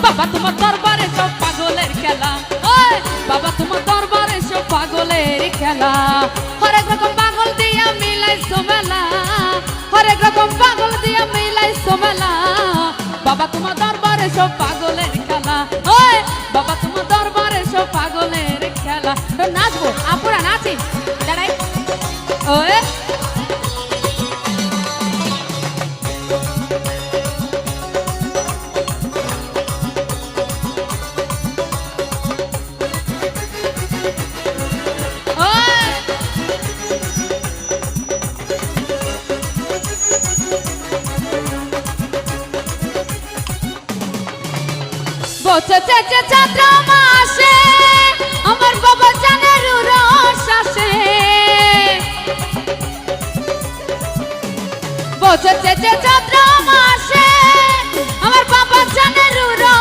বাবা তোমার দরবারে সব পাগলের খেলা, ওই বাবা তোমার দরবারে সব পাগলের খেলা। হরেক রকম পাগল দিয়া মিলাইছো মেলা, হরেক রকম পাগল দিয়া মিলাইছো মেলা। বাবা তোমার দরবারে সব পাগলের খেলা, ওই বাবা তোমার দরবারে সব পাগলের খেলা। তো নাচবো, আপুরা নাচি, দাঁড়াই ওই বসেছে যে চৈত্র মাসে আমার বাবা জানের রস আসে, বসেছে যে চৈত্র